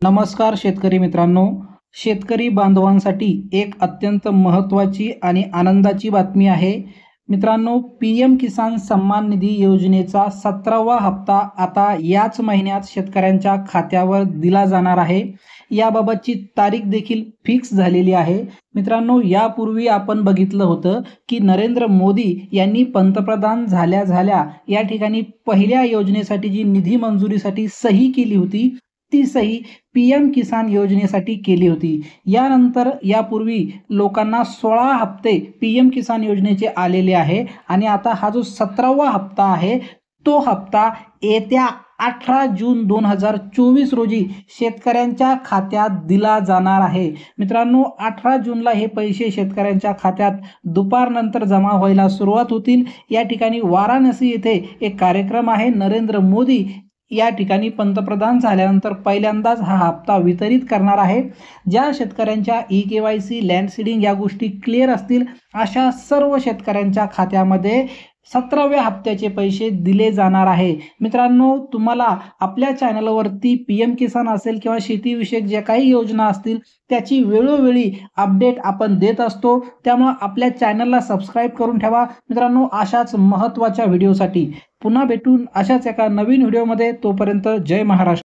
नमस्कार शेतकरी मित्रांनो, शेतकरी बांधवांसाठी एक अत्यंत महत्त्वाची आणि आनंदाची बातमी आहे. मित्रांनो, पीएम किसान सन्मान निधी योजनेचा 17वा हप्ता आता याच महिन्यात शेतकऱ्यांच्या खात्यावर दिला जाणार आहे. याबाबतची तारीख देखील फिक्स झालेली आहे. मित्रांनो, यापूर्वी आपण बघितलं होतं की नरेंद्र मोदी यांनी पंतप्रधान झाल्या या ठिकाणी पहिल्या योजनेसाठी जी निधी मंजुरीसाठी सही केली होती, ती सही पीएम किसान योजनेसाठी केली होती. यानंतर यापूर्वी लोकांना 16 हप्ते पीएम किसान योजनेचे आलेले आहे आणि आता हा जो 17वा हप्ता आहे, तो हप्ता येत्या 18 जून 2024 रोजी शेतकऱ्यांच्या खात्यात दिला जाणार आहे. मित्रांनो, 18 जूनला हे पैसे शेतकऱ्यांच्या खात्यात दुपारनंतर जमा व्हायला सुरुवात होतील. या ठिकाणी वाराणसी येथे एक कार्यक्रम आहे. नरेंद्र मोदी या ठिकाणी पंतप्रधान झाल्यानंतर पहिल्यांदाच हा हप्ता वितरित करणार आहे. ज्या शेतकऱ्यांच्या ई-केवायसी, लँड सीडिंग या गोष्टी क्लिअर असतील, अशा सर्व शेतकऱ्यांच्या खात्यामध्ये 17व्या हप्त्याचे पैसे दिले जाणार आहे. मित्रांनो, तुम्हाला आपल्या चॅनलवरती पीएम किसान असेल किंवा शेतीविषयक ज्या काही योजना असतील त्याची वेळोवेळी अपडेट आपण देत असतो. त्यामुळे आपल्या चॅनलला सबस्क्राईब करून ठेवा. मित्रांनो, अशाच महत्त्वाच्या व्हिडिओसाठी पुन्हा भेटून अशाच एका नवीन व्हिडिओमध्ये. तोपर्यंत जय महाराष्ट्र.